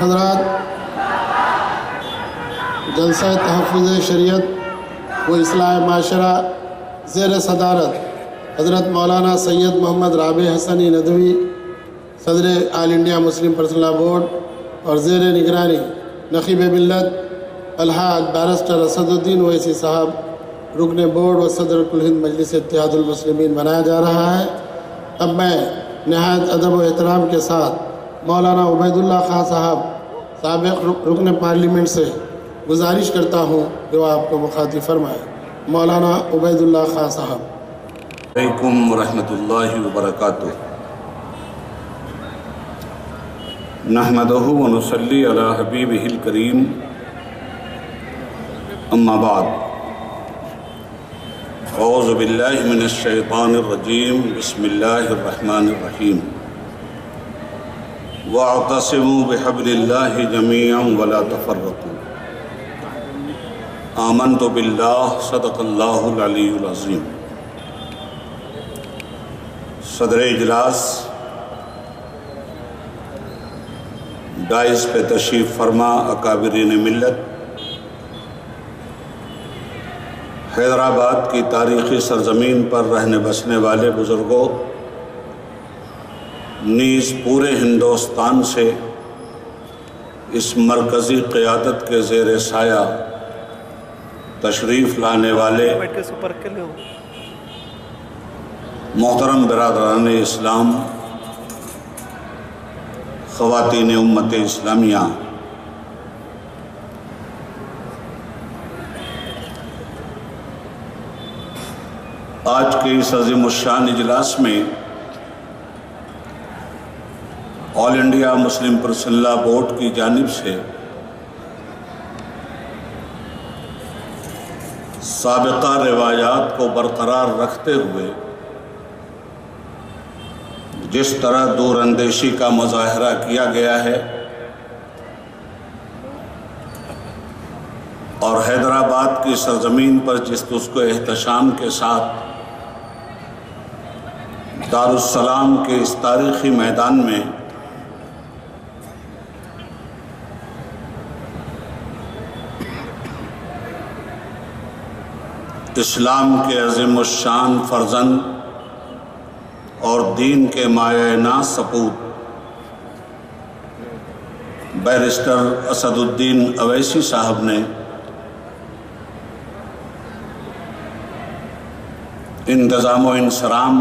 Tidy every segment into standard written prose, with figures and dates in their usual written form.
حضرات، جلسہ تحفظ شریعت و اصلاح معاشرہ زیر صدارت حضرت مولانا سید محمد رابع حسنی ندوی، صدر All India Muslim Personal Law Board, اور زیر نگرانی نقیب ملت الحاج بیرسٹر اسد الدین اویسی صاحب، رکن بورڈ و صدر کل ہند مجلس اتحاد المسلمین بنایا جا رہا ہے۔ اب میں نہایت ادب و احترام کے ساتھ مولانا عبید اللہ خان صاحب، سابق رکن پارلیمنٹ سے گزارش کرتا ہوں کہ وہ آپ کو مخاطب فرمائیں۔ مولانا عبید اللہ خان صاحب۔ علیکم ورحمۃ اللہ وبرکاتہ۔ نحمدہ ونصلی علی حبیبہ الکریم، اما بعد، اعوذ باللہ من الشیطان الرجیم، بسم اللہ الرحمن الرحیم۔ واعتصموا بحبل اللہ جميعا ولا تفرقوا، آمنت باللہ، صدق اللہ العلی العظیم۔ صدر اجلاس، ڈائز پہ تشریف فرما اکابرین ملت، حیدرآباد کی تاریخی سرزمین پر رہنے بسنے والے بزرگوں، نیز پورے ہندوستان سے اس مرکزی قیادت کے زیر سایہ تشریف لانے والے محترم برادران اسلام، خواتین امت اسلامیہ، آج کے اس عظیم الشان اجلاس میں All India Muslim Personal Law Board کی جانب سے سابقہ روایات کو برقرار رکھتے ہوئے جس طرح دور اندیشی کا مظاہرہ کیا گیا ہے اور حیدرآباد کی سرزمین پر جس کو احتشام کے ساتھ دارالسلام کے اس تاریخی میدان میں اسلام کے عظیم الشان فرزند اور دین کے مایہ ناز سپوت بیرسٹر اسد الدین اویسی صاحب نے انتظام و انصرام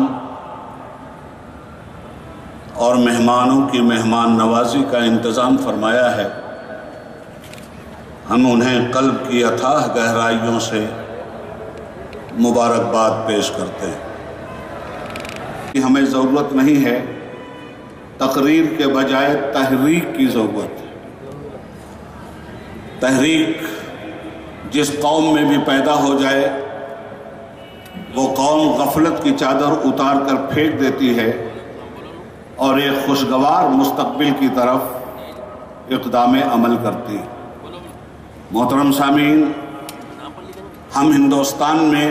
اور مہمانوں کی مہمان نوازی کا انتظام فرمایا ہے، ہم انہیں قلب کی اتھاہ گہرائیوں سے مبارکباد پیش کرتے ہیں۔ ہمیں ضرورت نہیں ہے تقریر کے بجائے تحریک کی ضرورت ہے۔ تحریک جس قوم میں بھی پیدا ہو جائے وہ قوم غفلت کی چادر اتار کر پھینک دیتی ہے اور ایک خوشگوار مستقبل کی طرف اقدام عمل کرتی ہے۔ محترم سامعین، ہم ہندوستان میں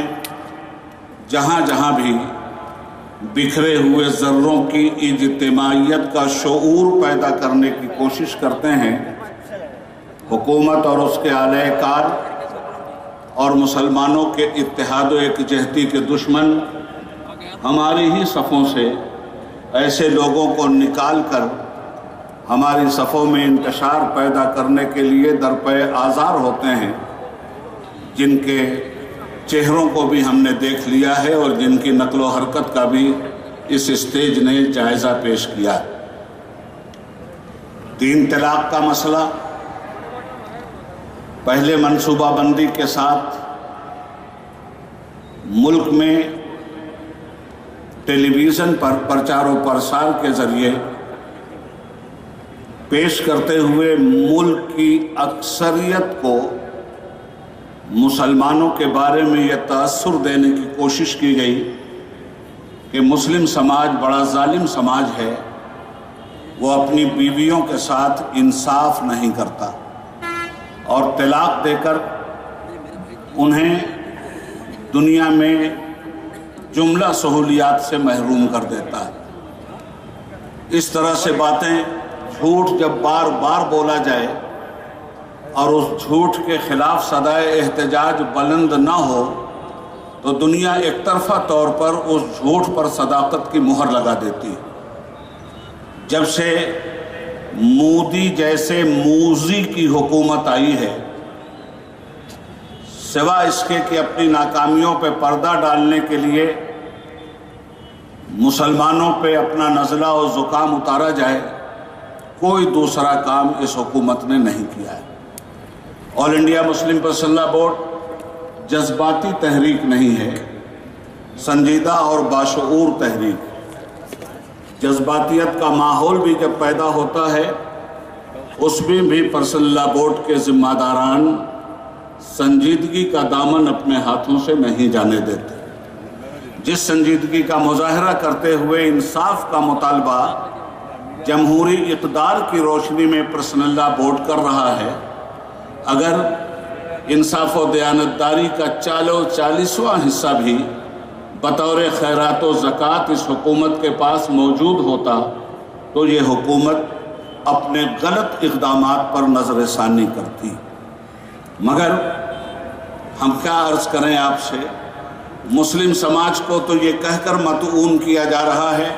جہاں جہاں بھی بکھرے ہوئے ذروں کی اجتماعیت کا شعور پیدا کرنے کی کوشش کرتے ہیں، حکومت اور اس کے اعلی کار اور مسلمانوں کے اتحاد و یکجہتی کے دشمن ہماری ہی صفوں سے ایسے لوگوں کو نکال کر ہماری صفوں میں انتشار پیدا کرنے کے لیے درپے آزار ہوتے ہیں، جن کے چہروں کو بھی ہم نے دیکھ لیا ہے اور جن کی نقل و حرکت کا بھی اس اسٹیج نے جائزہ پیش کیا ہے۔ 3 طلاق کا مسئلہ پہلے منصوبہ بندی کے ساتھ ملک میں ٹیلی ویژن پر پرچار و پرسار کے ذریعے پیش کرتے ہوئے ملک کی اکثریت کو مسلمانوں کے بارے میں یہ تاثر دینے کی کوشش کی گئی کہ مسلم سماج بڑا ظالم سماج ہے، وہ اپنی بیویوں کے ساتھ انصاف نہیں کرتا اور طلاق دے کر انہیں دنیا میں جملہ سہولیات سے محروم کر دیتا ہے۔ اس طرح سے باتیں جھوٹ جب بار بار بولا جائے اور اس جھوٹ کے خلاف صدائے احتجاج بلند نہ ہو تو دنیا ایک طرفہ طور پر اس جھوٹ پر صداقت کی مہر لگا دیتی ہے۔ جب سے مودی جیسے موذی کی حکومت آئی ہے، سوا اس کے کہ اپنی ناکامیوں پہ پردہ ڈالنے کے لیے مسلمانوں پہ اپنا نزلہ و زکام اتارا جائے، کوئی دوسرا کام اس حکومت نے نہیں کیا ہے۔ آل انڈیا مسلم پرسنل لا بورڈ جذباتی تحریک نہیں ہے، سنجیدہ اور باشعور تحریک۔ جذباتیت کا ماحول بھی جب پیدا ہوتا ہے، اس میں بھی پرسنل لا بورڈ کے ذمہ داران سنجیدگی کا دامن اپنے ہاتھوں سے نہیں جانے دیتے۔ جس سنجیدگی کا مظاہرہ کرتے ہوئے انصاف کا مطالبہ جمہوری اقدار کی روشنی میں پرسنل لا بورڈ کر رہا ہے، اگر انصاف و دیانتداری کا 40واں حصہ بھی بطور خیرات و زکوٰۃ اس حکومت کے پاس موجود ہوتا تو یہ حکومت اپنے غلط اقدامات پر نظر ثانی کرتی۔ مگر ہم کیا عرض کریں آپ سے، مسلم سماج کو تو یہ کہہ کر مطعون کیا جا رہا ہے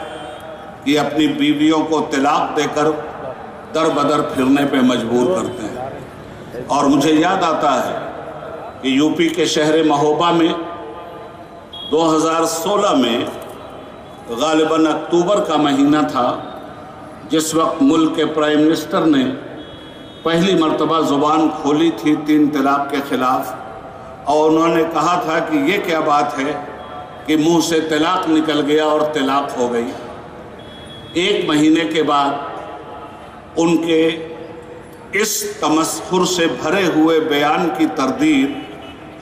کہ اپنی بیویوں کو طلاق دے کر در بدر پھرنے پہ مجبور کرتے ہیں۔ اور مجھے یاد آتا ہے کہ یو پی کے شہر مہوبہ میں 2016 میں غالباً اکتوبر کا مہینہ تھا، جس وقت ملک کے پرائم منسٹر نے پہلی مرتبہ زبان کھولی تھی 3 طلاق کے خلاف، اور انہوں نے کہا تھا کہ یہ کیا بات ہے کہ منہ سے طلاق نکل گیا اور طلاق ہو گئی۔ 1 مہینے کے بعد ان کے اس تمسخر سے بھرے ہوئے بیان کی تردید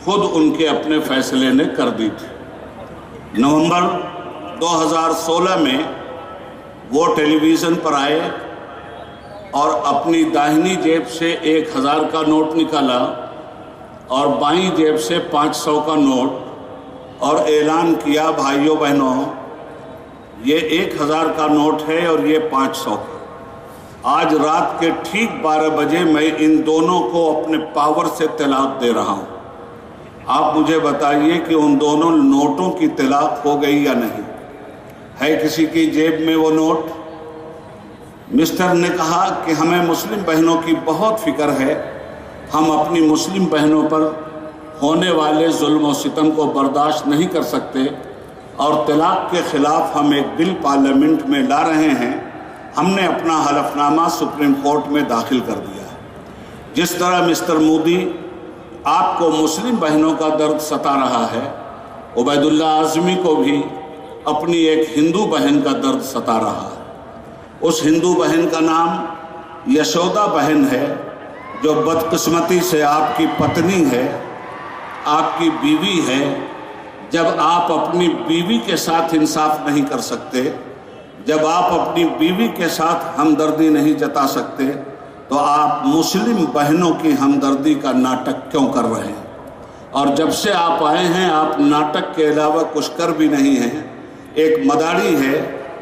خود ان کے اپنے فیصلے نے کر دی تھی۔ نومبر 2016 میں وہ ٹیلی ویژن پر آئے اور اپنی داہنی جیب سے 1000 کا نوٹ نکالا اور بائیں جیب سے 500 کا نوٹ، اور اعلان کیا، بھائیوں بہنوں، یہ 1000 کا نوٹ ہے اور یہ 500 کا۔ آج رات کے ٹھیک 12 بجے میں ان دونوں کو اپنے پاور سے طلاق دے رہا ہوں۔ آپ مجھے بتائیے کہ ان دونوں نوٹوں کی طلاق ہو گئی یا نہیں؟ ہے کسی کی جیب میں وہ نوٹ؟ مسٹر نے کہا کہ ہمیں مسلم بہنوں کی بہت فکر ہے، ہم اپنی مسلم بہنوں پر ہونے والے ظلم و ستم کو برداشت نہیں کر سکتے، اور طلاق کے خلاف ہم ایک بل پارلیمنٹ میں لا رہے ہیں۔ ہم نے اپنا حلف نامہ سپریم کورٹ میں داخل کر دیا ہے۔ جس طرح مسٹر مودی آپ کو مسلم بہنوں کا درد ستا رہا ہے، عبید اللہ اعظمی کو بھی اپنی ایک ہندو بہن کا درد ستا رہا ہے۔ اس ہندو بہن کا نام یشودا بہن ہے، جو بدقسمتی سے آپ کی پتنی ہے، آپ کی بیوی ہے۔ جب آپ اپنی بیوی کے ساتھ انصاف نہیں کر سکتے، جب آپ اپنی بیوی کے ساتھ ہمدردی نہیں جتا سکتے، تو آپ مسلم بہنوں کی ہمدردی کا ناٹک کیوں کر رہے ہیں؟ اور جب سے آپ آئے ہیں، آپ ناٹک کے علاوہ کچھ کر بھی نہیں ہیں۔ ایک مداڑی ہے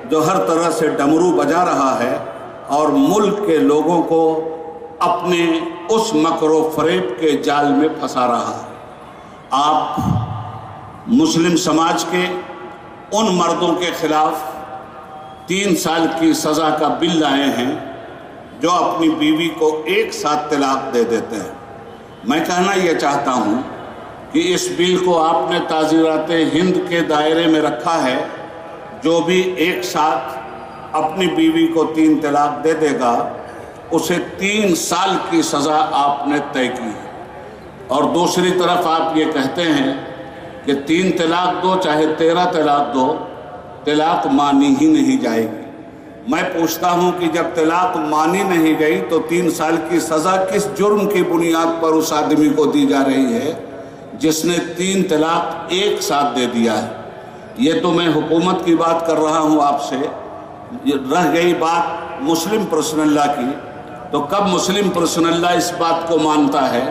جو ہر طرح سے ڈمرو بجا رہا ہے اور ملک کے لوگوں کو اپنے اس مکر و فریب کے جال میں پھنسا رہا ہے۔ آپ مسلم سماج کے ان مردوں کے خلاف 3 سال کی سزا کا بل لائے ہیں جو اپنی بیوی کو ایک ساتھ طلاق دے دیتے ہیں۔ میں کہنا یہ چاہتا ہوں کہ اس بل کو آپ نے تعزیرات ہند کے دائرے میں رکھا ہے۔ جو بھی ایک ساتھ اپنی بیوی کو 3 طلاق دے دے گا، اسے 3 سال کی سزا آپ نے طے کی ہے۔ اور دوسری طرف آپ یہ کہتے ہیں کہ 3 طلاق دو چاہے 13 طلاق دو، طلاق مانی ہی نہیں جائے گی۔ میں پوچھتا ہوں کہ جب طلاق مانی نہیں گئی تو 3 سال کی سزا کس جرم کی بنیاد پر اس آدمی کو دی جا رہی ہے جس نے 3 طلاق ایک ساتھ دے دیا ہے؟ یہ تو میں حکومت کی بات کر رہا ہوں آپ سے۔ رہ گئی بات مسلم پرسنل لا کی، تو کب مسلم پرسنل لا اس بات کو مانتا ہے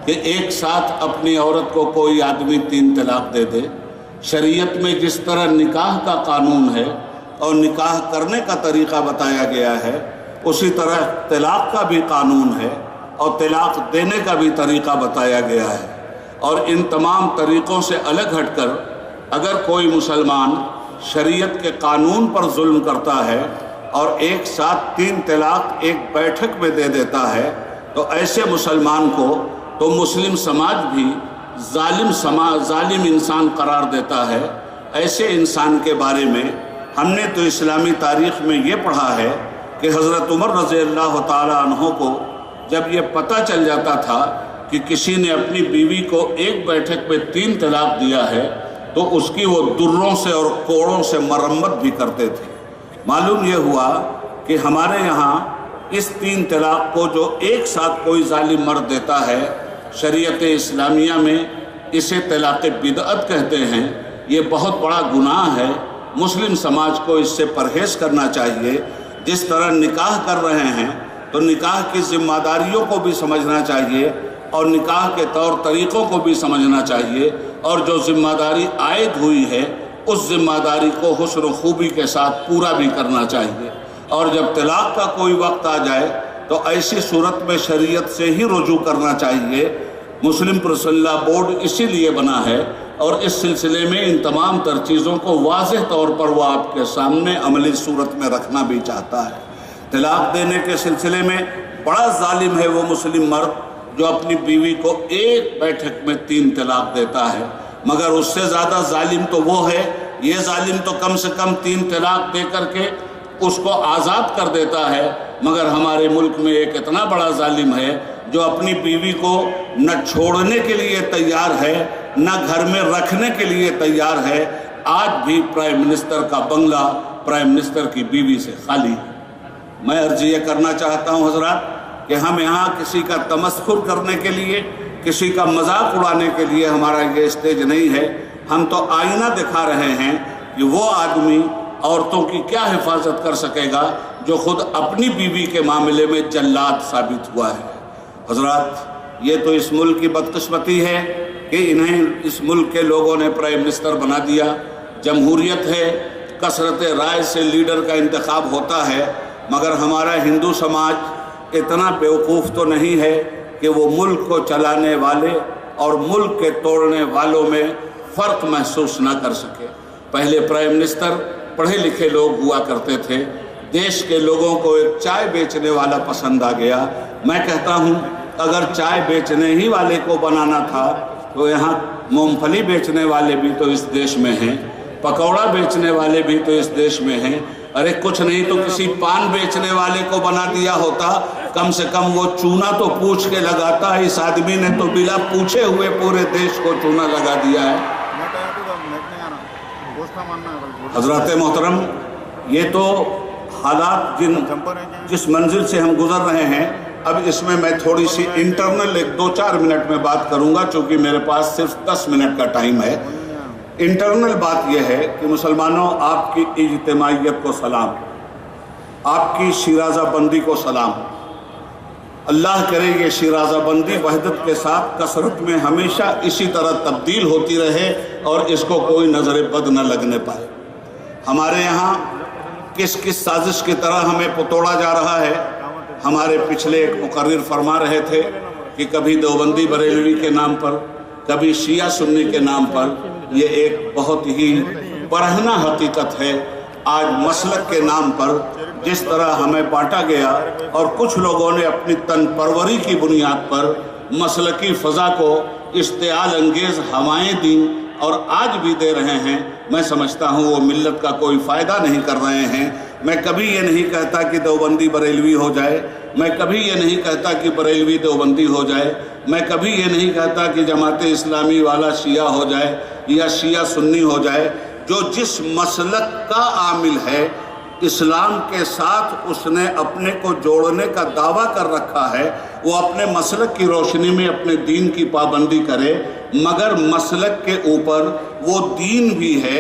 کہ ایک ساتھ اپنی عورت کو کوئی آدمی 3 طلاق دے دے؟ شریعت میں جس طرح نکاح کا قانون ہے اور نکاح کرنے کا طریقہ بتایا گیا ہے، اسی طرح طلاق کا بھی قانون ہے اور طلاق دینے کا بھی طریقہ بتایا گیا ہے۔ اور ان تمام طریقوں سے الگ ہٹ کر اگر کوئی مسلمان شریعت کے قانون پر ظلم کرتا ہے اور ایک ساتھ 3 طلاق ایک بیٹھک میں دے دیتا ہے تو ایسے مسلمان کو تو مسلم سماج بھی ظالم انسان قرار دیتا ہے۔ ایسے انسان کے بارے میں ہم نے تو اسلامی تاریخ میں یہ پڑھا ہے کہ حضرت عمر رضی اللہ تعالیٰ عنہ کو جب یہ پتہ چل جاتا تھا کہ کسی نے اپنی بیوی کو ایک بیٹھک میں 3 طلاق دیا ہے تو اس کی وہ دروں سے اور کوڑوں سے مرمت بھی کرتے تھے۔ معلوم یہ ہوا کہ ہمارے یہاں اس 3 طلاق کو جو ایک ساتھ کوئی ظالم مرد دیتا ہے، شریعت اسلامیہ میں اسے طلاق بدعت کہتے ہیں۔ یہ بہت بڑا گناہ ہے، مسلم سماج کو اس سے پرہیز کرنا چاہیے۔ جس طرح نکاح کر رہے ہیں تو نکاح کی ذمہ داریوں کو بھی سمجھنا چاہیے اور نکاح کے طور طریقوں کو بھی سمجھنا چاہیے، اور جو ذمہ داری عائد ہوئی ہے اس ذمہ داری کو حسن و خوبی کے ساتھ پورا بھی کرنا چاہیے۔ اور جب طلاق کا کوئی وقت آ جائے تو ایسی صورت میں شریعت سے ہی رجوع کرنا چاہیے۔ مسلم پرسنل لا بورڈ اسی لیے بنا ہے اور اس سلسلے میں ان تمام تر چیزوں کو واضح طور پر وہ آپ کے سامنے عملی صورت میں رکھنا بھی چاہتا ہے۔ طلاق دینے کے سلسلے میں بڑا ظالم ہے وہ مسلم مرد جو اپنی بیوی کو ایک بیٹھک میں 3 طلاق دیتا ہے، مگر اس سے زیادہ ظالم تو وہ ہے، یہ ظالم تو کم سے کم 3 طلاق دے کر کے اس کو آزاد کر دیتا ہے، مگر ہمارے ملک میں ایک اتنا بڑا ظالم ہے جو اپنی بیوی کو نہ چھوڑنے کے لیے تیار ہے نہ گھر میں رکھنے کے لیے تیار ہے۔ آج بھی پرائم منسٹر کا بنگلہ پرائم منسٹر کی بیوی سے خالی ہے۔ میں عرض یہ کرنا چاہتا ہوں حضرات کہ ہم یہاں کسی کا تمسخر کرنے کے لیے، کسی کا مذاق اڑانے کے لیے ہمارا یہ اسٹیج نہیں ہے۔ ہم تو آئینہ دکھا رہے ہیں کہ وہ آدمی عورتوں کی کیا حفاظت کر سکے گا جو خود اپنی بیوی کے معاملے میں جلاد ثابت ہوا ہے۔ حضرات، یہ تو اس ملک کی بدقسمتی ہے کہ انہیں اس ملک کے لوگوں نے پرائم منسٹر بنا دیا۔ جمہوریت ہے، کثرت رائے سے لیڈر کا انتخاب ہوتا ہے، مگر ہمارا ہندو سماج اتنا بیوقوف تو نہیں ہے کہ وہ ملک کو چلانے والے اور ملک کے توڑنے والوں میں فرق محسوس نہ کر سکے۔ پہلے پرائم منسٹر پڑھے لکھے لوگ ہوا کرتے تھے، دیش کے لوگوں کو ایک چائے بیچنے والا پسند آ گیا۔ میں کہتا ہوں اگر چائے بیچنے ہی والے کو بنانا تھا تو یہاں مونگ پھلی بیچنے والے بھی تو اس دیش میں ہیں، پکوڑا بیچنے والے بھی تو اس دیش میں ہیں۔ ارے کچھ نہیں تو کسی پان بیچنے والے کو بنا دیا ہوتا، کم سے کم وہ چونا تو پوچھ کے لگاتا۔ اس آدمی نے تو بلا پوچھے ہوئے پورے دیش کو چونا لگا دیا ہے۔ حضرات محترم، یہ تو حالات جس منزل سے ہم گزر رہے ہیں، اب اس میں میں تھوڑی سی انٹرنل 2-4 منٹ میں بات کروں گا، چونکہ میرے پاس صرف 10 منٹ کا ٹائم ہے۔ انٹرنل بات یہ ہے کہ مسلمانوں، آپ کی اجتماعیت کو سلام، آپ کی شیرازہ بندی کو سلام۔ اللہ کرے یہ شیرازہ بندی وحدت کے ساتھ کثرت میں ہمیشہ اسی طرح تبدیل ہوتی رہے اور اس کو کوئی نظر بد نہ لگنے پائے۔ ہمارے یہاں کس سازش کی طرح ہمیں پتوڑا جا رہا ہے۔ ہمارے پچھلے ایک مقرر فرما رہے تھے کہ کبھی دیوبندی بریلوی کے نام پر، کبھی شیعہ سنی کے نام پر، یہ ایک بہت ہی برہنہ حقیقت ہے۔ آج مسلک کے نام پر جس طرح ہمیں بانٹا گیا اور کچھ لوگوں نے اپنی تن پروری کی بنیاد پر مسلکی فضا کو اشتعال انگیز ہوائیں دیں اور آج بھی دے رہے ہیں، میں سمجھتا ہوں وہ ملت کا کوئی فائدہ نہیں کر رہے ہیں۔ میں کبھی یہ نہیں کہتا کہ دیوبندی بریلوی ہو جائے، میں کبھی یہ نہیں کہتا کہ بریلوی دیوبندی ہو جائے، میں کبھی یہ نہیں کہتا کہ جماعت اسلامی والا شیعہ ہو جائے یا شیعہ سنی ہو جائے۔ جو جس مسلک کا عامل ہے، اسلام کے ساتھ اس نے اپنے کو جوڑنے کا دعویٰ کر رکھا ہے، وہ اپنے مسلک کی روشنی میں اپنے دین کی پابندی کرے، مگر مسلک کے اوپر وہ دین بھی ہے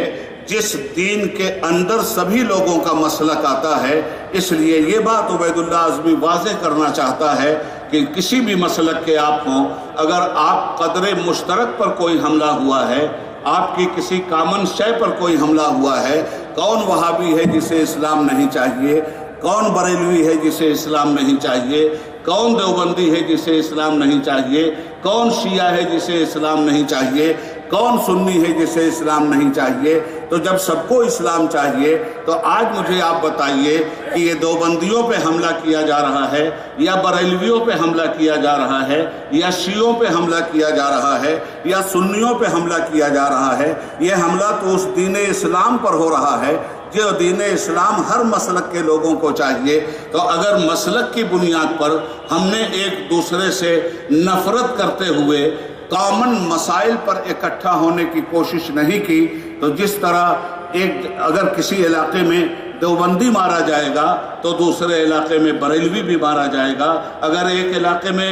جس دین کے اندر سبھی لوگوں کا مسلک آتا ہے۔ اس لیے یہ بات عبید اللہ اعظمی واضح کرنا چاہتا ہے کہ کسی بھی مسلک کے آپ ہوں، اگر آپ قدر مشترک پر کوئی حملہ ہوا ہے، آپ کی کسی کامن شے پر کوئی حملہ ہوا ہے، کون وہابی ہے جسے اسلام نہیں چاہیے، کون بریلوی ہے جسے اسلام نہیں چاہیے، کون دیوبندی ہے جسے اسلام نہیں چاہیے، کون شیعہ ہے جسے اسلام نہیں چاہیے، کون سنی ہے جسے اسلام نہیں چاہیے؟ تو جب سب کو اسلام چاہیے تو آج مجھے آپ بتائیے کہ یہ دیوبندیوں پہ حملہ کیا جا رہا ہے یا بریلویوں پہ حملہ کیا جا رہا ہے یا شیعوں پہ حملہ کیا جا رہا ہے یا سنیوں پہ حملہ کیا جا رہا ہے؟ یہ حملہ تو اس دین اسلام پر ہو رہا ہے جو دین اسلام ہر مسلک کے لوگوں کو چاہیے۔ تو اگر مسلک کی بنیاد پر ہم نے ایک دوسرے سے نفرت کرتے ہوئے کامن مسائل پر اکٹھا ہونے کی کوشش نہیں کی، تو جس طرح اگر کسی علاقے میں دیوبندی مارا جائے گا تو دوسرے علاقے میں بریلوی بھی مارا جائے گا، اگر ایک علاقے میں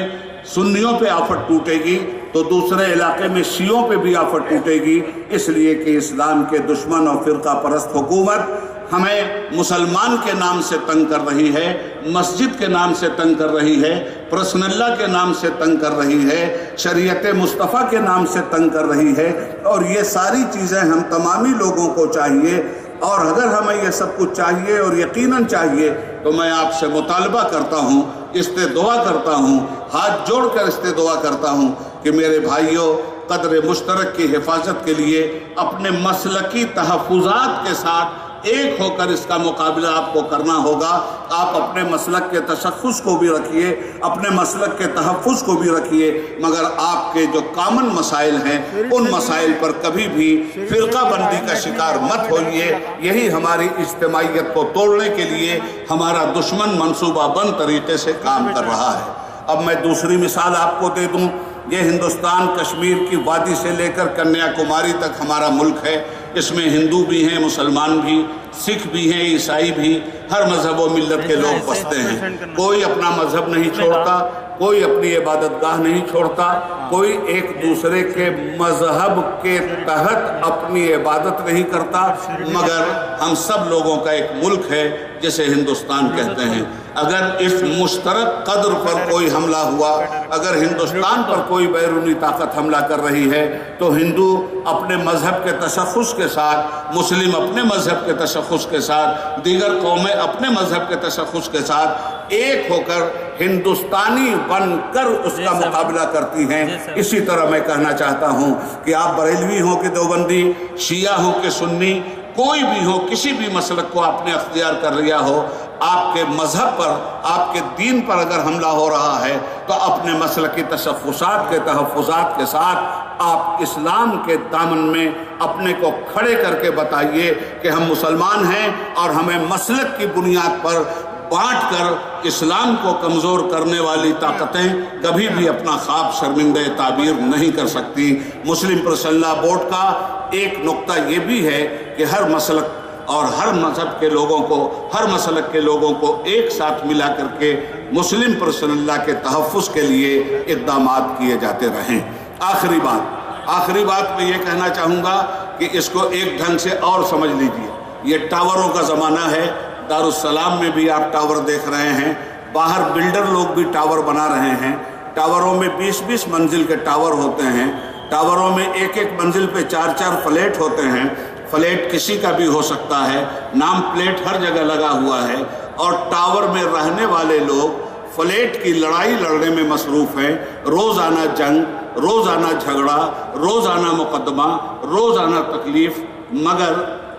سنیوں پہ آفت ٹوٹے گی تو دوسرے علاقے میں شیعوں پہ بھی آفت ٹوٹے گی، اس لیے کہ اسلام کے دشمن اور فرقہ پرست حکومت ہمیں مسلمان کے نام سے تنگ کر رہی ہے، مسجد کے نام سے تنگ کر رہی ہے، پرسن اللہ کے نام سے تنگ کر رہی ہے، شریعت مصطفیٰ کے نام سے تنگ کر رہی ہے، اور یہ ساری چیزیں ہم تمامی لوگوں کو چاہیے۔ اور اگر ہمیں یہ سب کچھ چاہیے اور یقیناً چاہیے تو میں آپ سے مطالبہ کرتا ہوں، استدعا کرتا ہوں، ہاتھ جوڑ کر استدعا کرتا ہوں کہ میرے بھائیوں، قدر مشترک کی حفاظت کے لیے اپنے مسلکی تحفظات کے ساتھ ایک ہو کر اس کا مقابلہ آپ کو کرنا ہوگا۔ آپ اپنے مسلک کے تشخص کو بھی رکھیے، اپنے مسلک کے تحفظ کو بھی رکھیے، مگر آپ کے جو کامن مسائل ہیں ان مسائل پر کبھی بھی فرقہ بندی کا شکار مت ہوئیے۔ یہی ہماری اجتماعیت کو توڑنے کے لیے ہمارا دشمن منصوبہ بند طریقے سے کام کر رہا ہے۔ اب میں دوسری مثال آپ کو دے دوں۔ یہ ہندوستان کشمیر کی وادی سے لے کر کنیا کماری تک ہمارا ملک ہے، اس میں ہندو بھی ہیں، مسلمان بھی، سکھ بھی ہیں، عیسائی بھی، ہر مذہب و ملت کے لوگ بستے ہیں۔ کوئی اپنا مذہب نہیں چھوڑتا، کوئی اپنی عبادت گاہ نہیں چھوڑتا، کوئی ایک دوسرے کے مذہب کے تحت اپنی عبادت نہیں کرتا، مگر ہم سب لوگوں کا ایک ملک ہے جسے ہندوستان کہتے ہیں۔ اگر اس مشترک قدر پر کوئی حملہ ہوا، اگر ہندوستان پر کوئی بیرونی طاقت حملہ کر رہی ہے تو ہندو اپنے مذہب کے تشخص کے ساتھ، مسلم اپنے مذہب کے تشخص کے ساتھ، دیگر قومیں اپنے مذہب کے تشخص کے ساتھ ایک ہو کر ہندوستانی بن کر اس کا مقابلہ کرتی ہیں۔ اسی طرح میں کہنا چاہتا ہوں کہ آپ بریلوی ہوں کہ دیوبندی، شیعہ ہوں کہ سنی، کوئی بھی ہو، کسی بھی مسلک کو آپ نے اختیار کر لیا ہو، آپ کے مذہب پر، آپ کے دین پر اگر حملہ ہو رہا ہے تو اپنے مسلکی تشخصات کے تحفظات کے ساتھ آپ اسلام کے دامن میں اپنے کو کھڑے کر کے بتائیے کہ ہم مسلمان ہیں اور ہمیں مسلک کی بنیاد پر بانٹ کر اسلام کو کمزور کرنے والی طاقتیں کبھی بھی اپنا خواب شرمندہ تعبیر نہیں کر سکتی۔ مسلم پرسنل لا بورڈ کا ایک نقطہ یہ بھی ہے کہ ہر مسلک اور ہر مذہب کے لوگوں کو، ہر مسلک کے لوگوں کو ایک ساتھ ملا کر کے مسلم پرسنل لا کے تحفظ کے لیے اقدامات کیے جاتے رہیں۔ آخری بات میں یہ کہنا چاہوں گا کہ اس کو ایک ڈھنگ سے اور سمجھ لیجئے۔ یہ ٹاوروں کا زمانہ ہے، دارالسلام میں بھی آپ ٹاور دیکھ رہے ہیں، باہر بلڈر لوگ بھی ٹاور بنا رہے ہیں۔ ٹاوروں میں 20-20 منزل کے ٹاور ہوتے ہیں، ٹاوروں میں ایک منزل پہ 4 فلیٹ ہوتے ہیں۔ فلیٹ کسی کا بھی ہو سکتا ہے، نام پلیٹ ہر جگہ لگا ہوا ہے، اور ٹاور میں رہنے والے لوگ فلیٹ کی لڑائی لڑنے میں مصروف ہیں۔ روزانہ جنگ، روزانہ جھگڑا، روزانہ مقدمہ، روزانہ تکلیف، مگر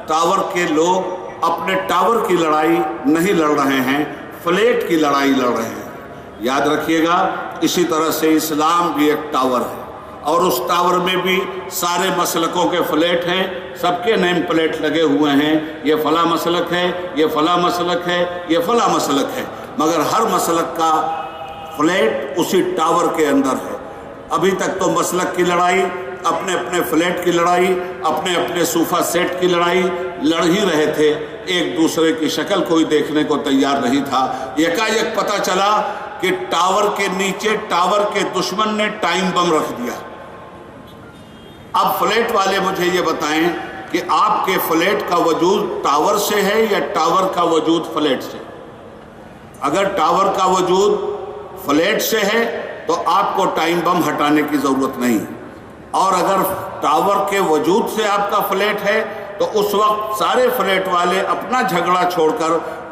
ٹاور کے لوگ اپنے ٹاور کی لڑائی نہیں لڑ رہے ہیں، فلیٹ کی لڑائی لڑ رہے ہیں۔ یاد رکھیے گا، اسی طرح سے اسلام بھی ایک ٹاور ہے، اور اس ٹاور میں بھی سارے مسلکوں کے فلیٹ ہیں، سب کے نیم پلیٹ لگے ہوئے ہیں، یہ فلاں مسلک ہے، یہ فلاں مسلک ہے، یہ فلاں مسلک ہے، مگر ہر مسلک کا فلیٹ اسی ٹاور کے اندر ہے۔ ابھی تک تو مسلک کی لڑائی، اپنے اپنے فلیٹ کی لڑائی، اپنے اپنے صوفہ سیٹ کی لڑائی لڑ ہی رہے تھے، ایک دوسرے کی شکل کوئی دیکھنے کو تیار نہیں تھا۔ یکایک پتہ چلا کہ ٹاور کے نیچے ٹاور کے دشمن نے ٹائم بم رکھ دیا۔ اب فلیٹ والے مجھے یہ بتائیں کہ آپ کے فلیٹ کا وجود ٹاور سے ہے یا ٹاور کا وجود فلیٹ سے؟ اگر ٹاور کا وجود فلیٹ سے ہے تو آپ کو ٹائم بم ہٹانے کی ضرورت نہیں، اور اگر ٹاور کے وجود سے آپ کا فلیٹ ہے تو اس وقت سارے فلیٹ والے اپنا جھگڑا چھوڑ کر